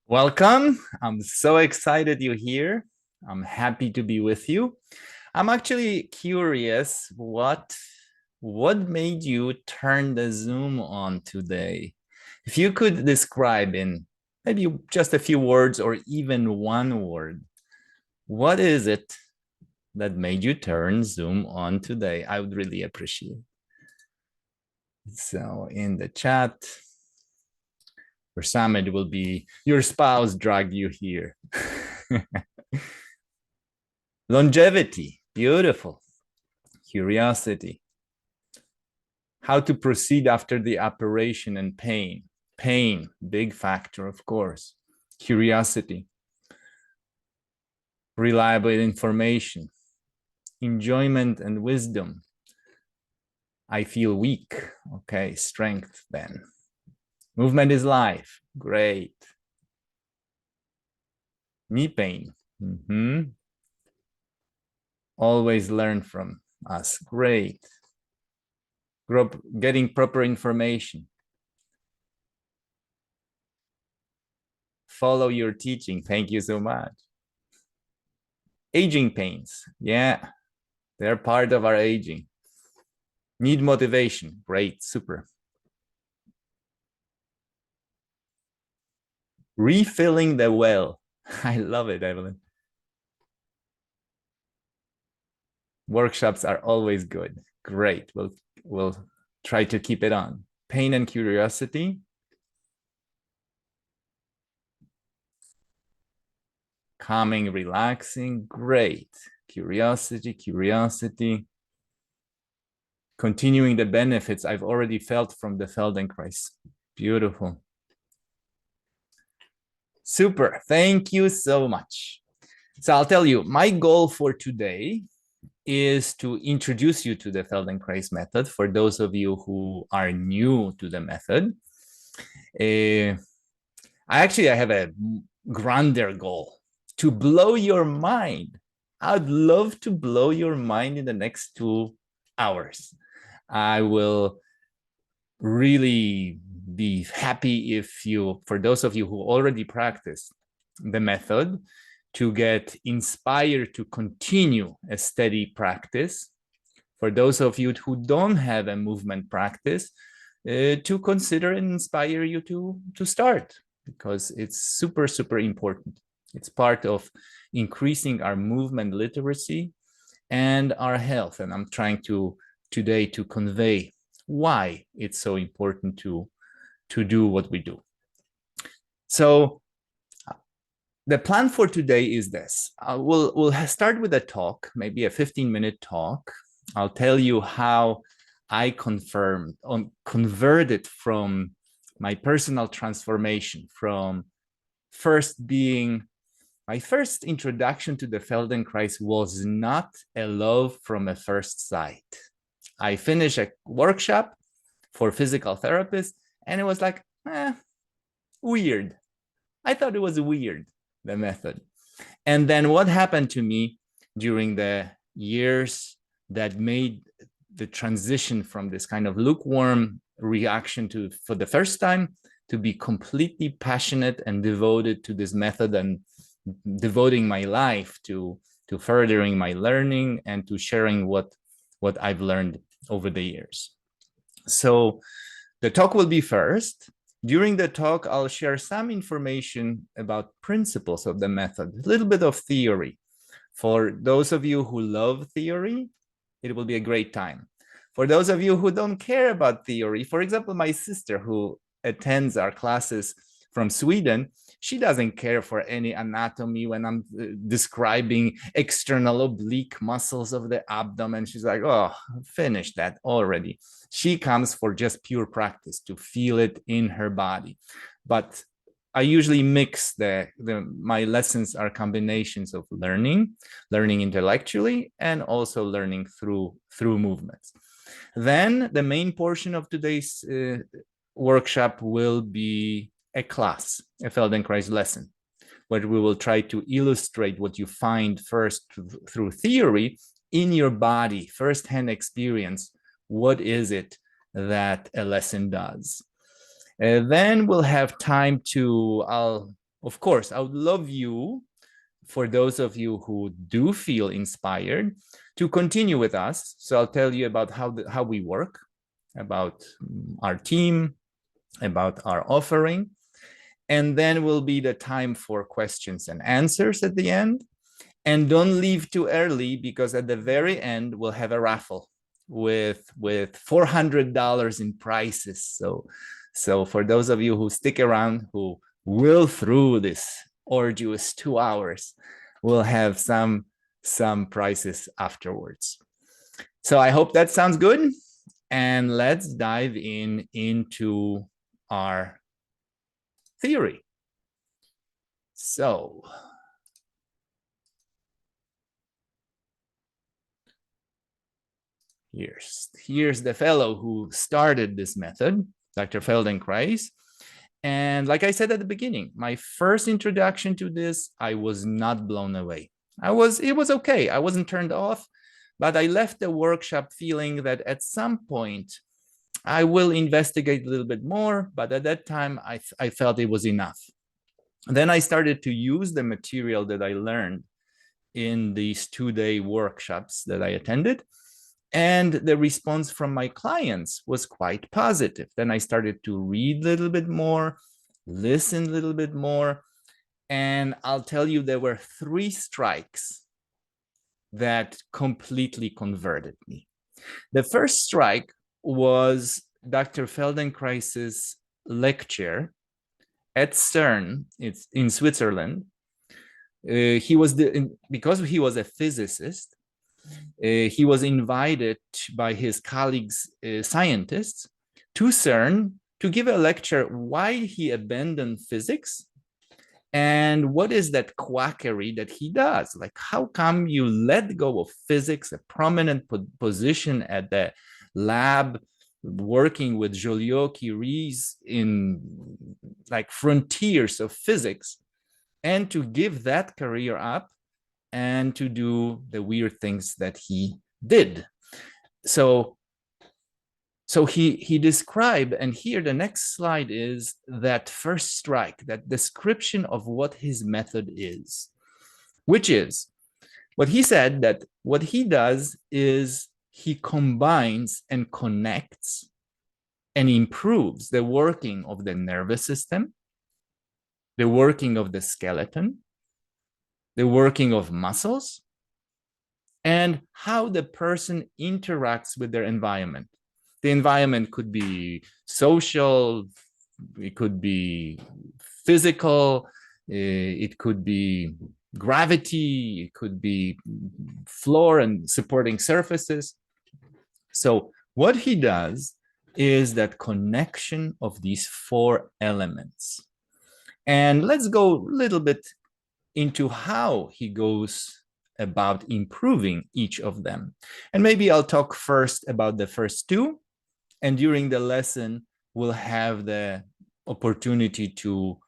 Welcome. I'm so excited you're here. I'm happy to be with you. I'm actually curious what made you turn the Zoom on today? If you could describe in maybe just a few words or even one word, what is it that made you turn Zoom on today? I would really appreciate. So in the chat, for some, it will be your spouse dragged you here. Longevity, beautiful. Curiosity. How to proceed after the operation and pain. Pain, big factor, of course. Curiosity. Reliable information. Enjoyment and wisdom. I feel weak. Okay, strength then. Movement is life. Great. Knee pain. Always learn from us. Great. Getting proper information. Follow your teaching. Thank you so much. Aging pains. Yeah, they're part of our aging. Need motivation. Great, super. Refilling the well. I love it, Evelyn. Workshops are always good. Great. We'll try to keep it on. Pain and curiosity. Calming, relaxing. Great. Curiosity. Continuing the benefits I've already felt from the Feldenkrais. Beautiful. Super. Thank you so much. So I'll tell you, my goal for today is to introduce you to the Feldenkrais method for those of you who are new to the method. I have a grander goal to blow your mind. I'd love to blow your mind in the next 2 hours. I will really be happy if you, for those of you who already practice the method, to get inspired to continue a steady practice. For those of you who don't have a movement practice, to consider and inspire you to start, because it's super, super important. It's part of increasing our movement literacy and our health. And I'm trying today to convey why it's so important to do what we do. So the plan for today is this. We'll start with a talk, maybe a 15-minute talk. I'll tell you how I converted from my personal transformation from my first introduction to the Feldenkrais was not a love from a first sight. I finished a workshop for physical therapists, and it was like, weird. I thought it was weird, the method. And then what happened to me during the years that made the transition from this kind of lukewarm reaction for the first time to be completely passionate and devoted to this method and devoting my life to furthering my learning and to sharing what I've learned over the years. So the talk will be first. During the talk, I'll share some information about principles of the method, a little bit of theory. For those of you who love theory, it will be a great time. For those of you who don't care about theory, for example, my sister who attends our classes from Sweden, she doesn't care for any anatomy when I'm describing external oblique muscles of the abdomen. She's like, oh, finish that already. She comes for just pure practice to feel it in her body. But I usually mix my lessons are combinations of learning intellectually, and also learning through movements. Then the main portion of today's workshop will be a class, a Feldenkrais lesson, where we will try to illustrate what you find first through theory in your body, first-hand experience. What is it that a lesson does? Then we'll have time of course, I would love you, for those of you who do feel inspired, to continue with us. So I'll tell you about how we work, about our team, about our offering. And then will be the time for questions and answers at the end. And don't leave too early, because at the very end, we'll have a raffle with $400 in prizes. So for those of you who stick around, who will through this arduous 2 hours, we'll have some prizes afterwards. So I hope that sounds good. And let's dive into our theory. So here's the fellow who started this method, Dr. Feldenkrais. And like I said at the beginning, my first introduction to this, I was not blown away. It was okay. I wasn't turned off, but I left the workshop feeling that at some point I will investigate a little bit more, but at that time I felt it was enough. Then I started to use the material that I learned in these 2-day workshops that I attended, and the response from my clients was quite positive. Then I started to read a little bit more, listen a little bit more, and I'll tell you, there were 3 strikes that completely converted me. The first strike was Dr. Feldenkrais's lecture at CERN. It's in Switzerland. Because he was a physicist, he was invited by his colleagues, scientists, to CERN to give a lecture why he abandoned physics and what is that quackery that he does. Like, how come you let go of physics, a prominent position at the lab, working with Joliot-Curie in like frontiers of physics, and to give that career up and to do the weird things that he did. So he described, and here the next slide is that first strike, that description of what his method is, which is what he said, that what he does is he combines and connects and improves the working of the nervous system, the working of the skeleton, the working of muscles, and how the person interacts with their environment. The environment could be social, it could be physical, it could be gravity, it could be floor and supporting surfaces. So what he does is that connection of these 4 elements. And let's go a little bit into how he goes about improving each of them. And maybe I'll talk first about the first 2, and during the lesson, we'll have the opportunity to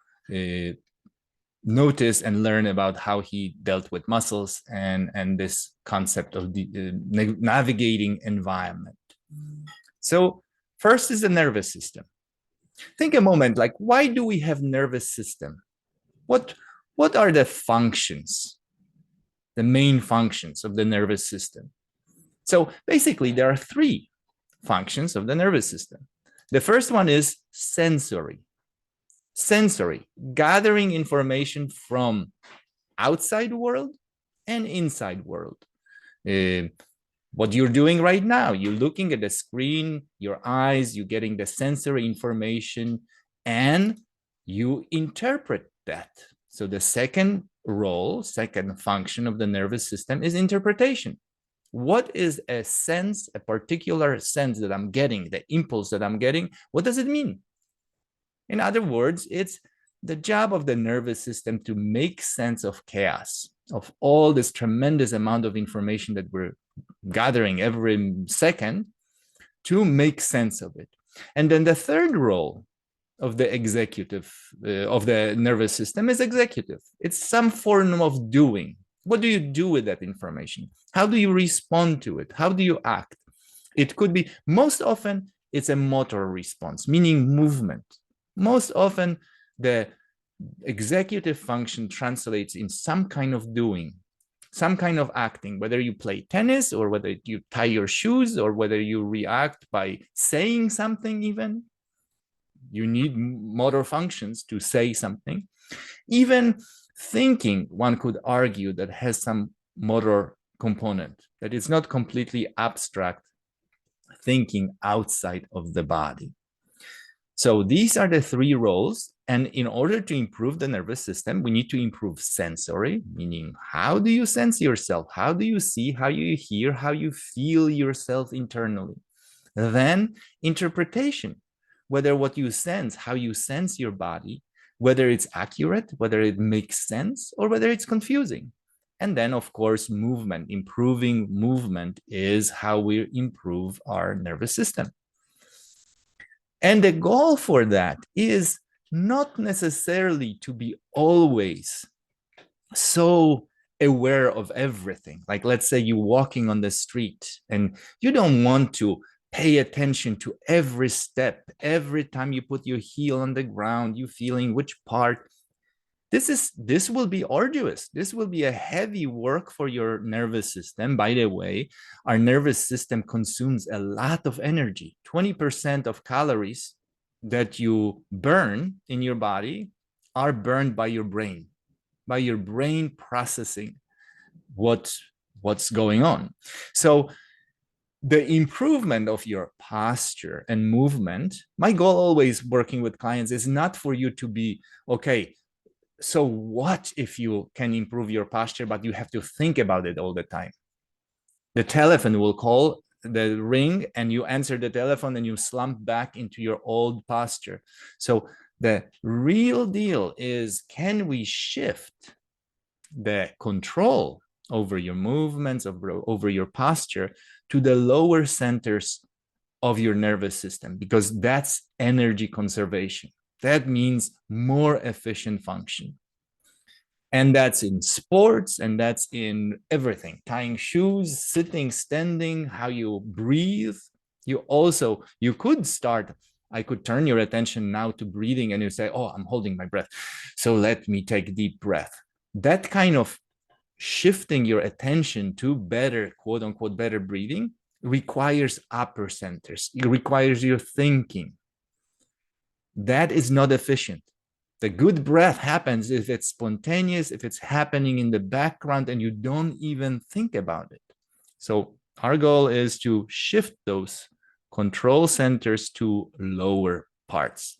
notice and learn about how he dealt with muscles and this concept of the navigating environment. So first is the nervous system. Think a moment, like, why do we have nervous system? What are the functions, the main functions of the nervous system? So basically, there are 3 functions of the nervous system. The first one is sensory. Sensory, gathering information from outside world and inside world. What you're doing right now, you're looking at the screen, your eyes, you're getting the sensory information, and you interpret that. So the second role, second function of the nervous system is interpretation. What is a sense, a particular sense that I'm getting, the impulse that I'm getting? What does it mean? In other words, it's the job of the nervous system to make sense of chaos, of all this tremendous amount of information that we're gathering every second, to make sense of it. And then the third role of the executive, of the nervous system is executive. It's some form of doing. What do you do with that information? How do you respond to it? How do you act? It could be, most often, it's a motor response, meaning movement. Most often, the executive function translates in some kind of doing, some kind of acting, whether you play tennis or whether you tie your shoes or whether you react by saying something even. You need motor functions to say something. Even thinking, one could argue, that has some motor component, that it's not completely abstract thinking outside of the body. So these are the three roles. And in order to improve the nervous system, we need to improve sensory, meaning how do you sense yourself? How do you see, how you hear, how you feel yourself internally? Then interpretation, whether what you sense, how you sense your body, whether it's accurate, whether it makes sense, or whether it's confusing. And then, of course, movement. Improving movement is how we improve our nervous system. And the goal for that is not necessarily to be always so aware of everything. Like, let's say you're walking on the street and you don't want to pay attention to every step. Every time you put your heel on the ground, you're feeling which part. This will be arduous. This will be a heavy work for your nervous system. By the way, our nervous system consumes a lot of energy. 20% of calories that you burn in your body are burned by your brain processing what's going on. So the improvement of your posture and movement, my goal always working with clients is not for you to be, okay, so what if you can improve your posture, but you have to think about it all the time? The telephone will call, the ring, and you answer the telephone and you slump back into your old posture. So the real deal is, can we shift the control over your movements, over your posture, to the lower centers of your nervous system? Because that's energy conservation. That means more efficient function. And that's in sports, and that's in everything. Tying shoes, sitting, standing, how you breathe. You could start, I could turn your attention now to breathing, and you say, oh, I'm holding my breath, so let me take deep breath. That kind of shifting your attention to better, quote unquote, better breathing requires upper centers. It requires your thinking. That is not efficient. The good breath happens if it's spontaneous, if it's happening in the background and you don't even think about it. So our goal is to shift those control centers to lower parts,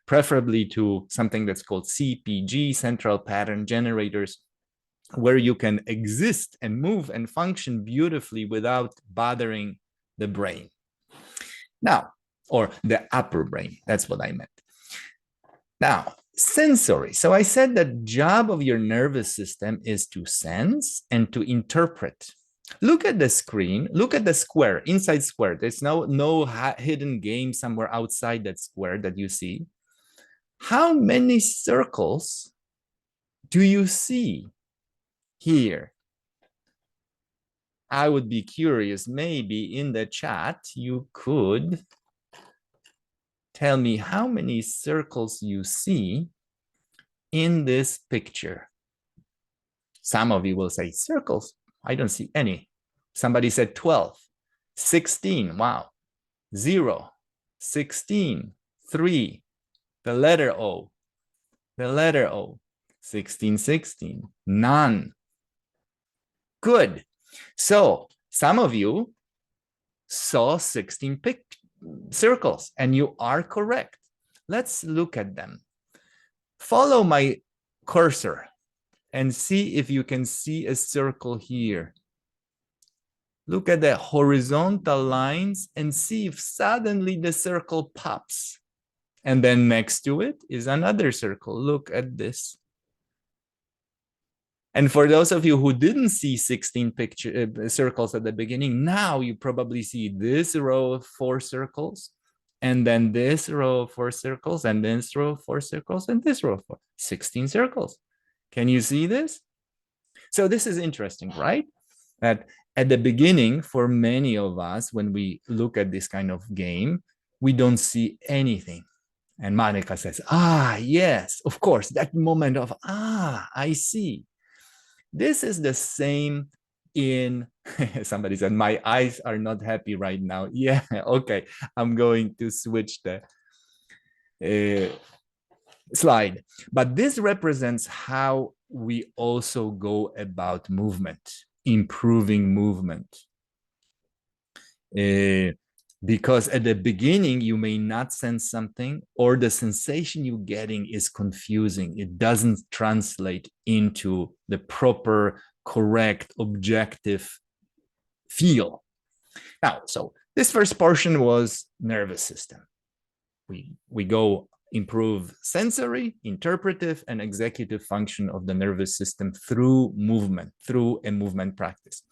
preferably to something that's called CPG, central pattern generators, where you can exist and move and function beautifully without bothering the brain. Now, or the upper brain, that's what I meant. Now, sensory. So I said the job of your nervous system is to sense and to interpret. Look at the screen, look at the square, inside square. There's no hidden game somewhere outside that square that you see. How many circles do you see here? I would be curious, maybe in the chat, you could tell me how many circles you see in this picture. Some of you will say, circles, I don't see any. Somebody said 12, 16, wow, 0, 16, 3, the letter O, 16, 16, none. Good. So some of you saw 16 circles, and you are correct. Let's look at them. Follow my cursor and see if you can see a circle here. Look at the horizontal lines and see if suddenly the circle pops. And then next to it is another circle. Look at this. And for those of you who didn't see 16 circles at the beginning, now you probably see this row of 4 circles, and then this row of 4 circles, and this row of 4 circles, and this row of 4, 16 circles. Can you see this? So this is interesting, right? That at the beginning, for many of us, when we look at this kind of game, we don't see anything. And Monica says, yes, of course, that moment of, I see. This is the same in, somebody said, my eyes are not happy right now. Yeah, okay, I'm going to switch the slide. But this represents how we also go about movement, improving movement. Because at the beginning, you may not sense something, or the sensation you're getting is confusing. It doesn't translate into the proper, correct, objective feel. Now, so this first portion was nervous system. We go improve sensory, interpretive, and executive function of the nervous system through movement, through a movement practice.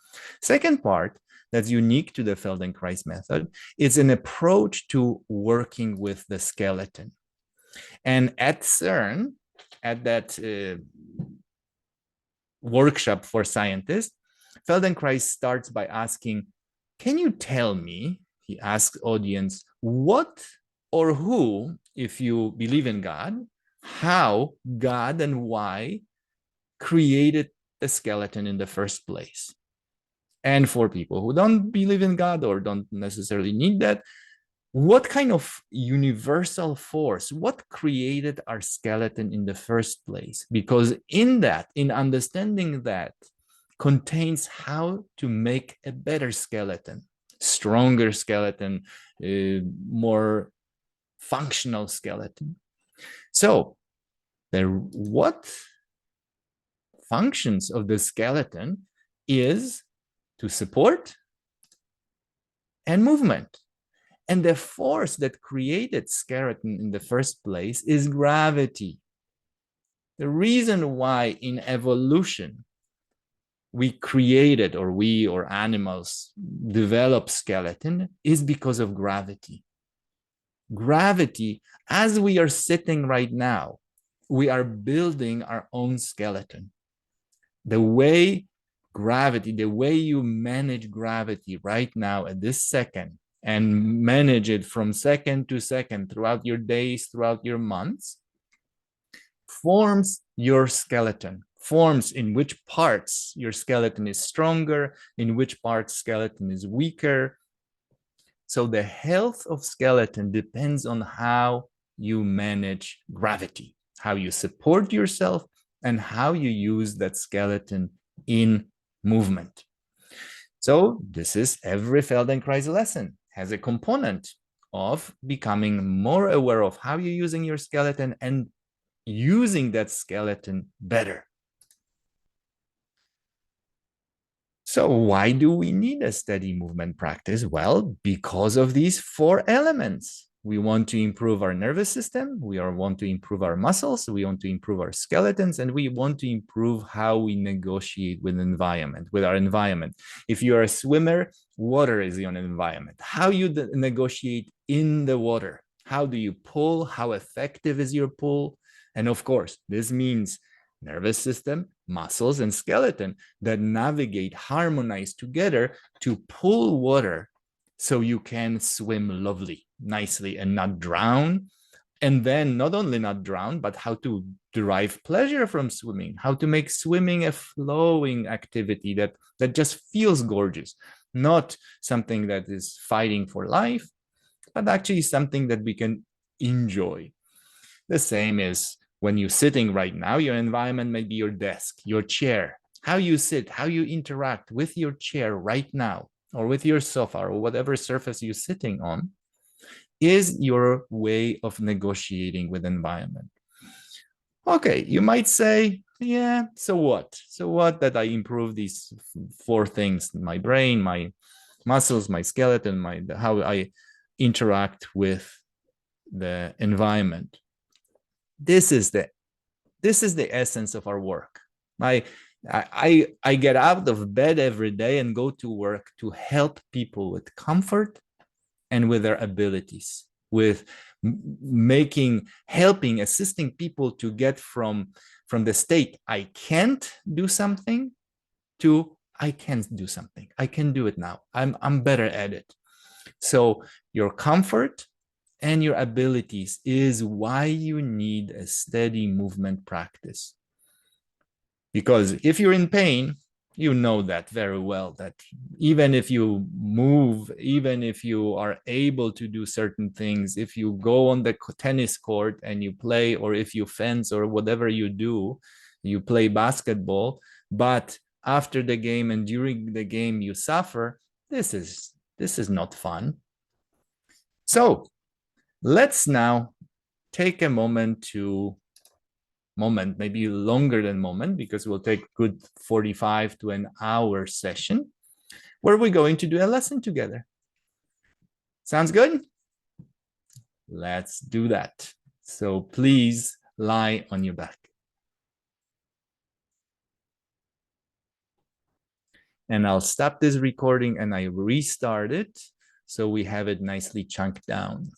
Second part that's unique to the Feldenkrais method is an approach to working with the skeleton. And at CERN, at that workshop for scientists, Feldenkrais starts by asking, can you tell me, he asks audience, what or who, if you believe in God, how God and why created the skeleton in the first place? And for people who don't believe in God or don't necessarily need that, what kind of universal force, what created our skeleton in the first place? Because in that, in understanding that, contains how to make a better skeleton, stronger skeleton, more functional skeleton. So, what functions of the skeleton is to support and movement. And the force that created skeleton in the first place is gravity. The reason why in evolution we created, or we or animals develop skeleton, is because of gravity. Gravity, as we are sitting right now, we are building our own skeleton. The way gravity, the way you manage gravity right now at this second, and manage it from second to second throughout your days, throughout your months, forms your skeleton, forms in which parts your skeleton is stronger, in which parts skeleton is weaker. So the health of skeleton depends on how you manage gravity, how you support yourself, and how you use that skeleton in movement. So this is every Feldenkrais lesson has a component of becoming more aware of how you're using your skeleton and using that skeleton better. So why do we need a steady movement practice? Well, because of these four elements. We want to improve our nervous system, we want to improve our muscles, we want to improve our skeletons, and we want to improve how we negotiate with our environment. If you're a swimmer, water is your environment. How you negotiate in the water. How do you pull? How effective is your pull? And of course, this means nervous system, muscles, and skeleton that navigate, harmonize together to pull water so you can swim lovely, nicely, and not drown. And then not only not drown, but how to derive pleasure from swimming, how to make swimming a flowing activity that just feels gorgeous, not something that is fighting for life, but actually something that we can enjoy. The same is when you're sitting right now, your environment may be your desk, your chair, how you sit, how you interact with your chair right now, or with your sofa, or whatever surface you're sitting on, is your way of negotiating with environment. Okay, you might say, yeah, so what? So what that I improve these four things, my brain, my muscles, my skeleton, how I interact with the environment. This is the essence of our work. I get out of bed every day and go to work to help people with comfort and with their abilities, with helping, assisting people to get from the state I can't do something to I can do something. I can do it now. I'm better at it. So your comfort and your abilities is why you need a steady movement practice. Because if you're in pain, you know that very well, that even if you move, even if you are able to do certain things, if you go on the tennis court and you play, or if you fence or whatever you do, you play basketball, but after the game and during the game you suffer, this is not fun. So let's now take a moment, maybe longer than moment, because we'll take good 45 to an hour session where we're going to do a lesson together. Sounds good? Let's do that. So please lie on your back. And I'll stop this recording and I restart it so we have it nicely chunked down.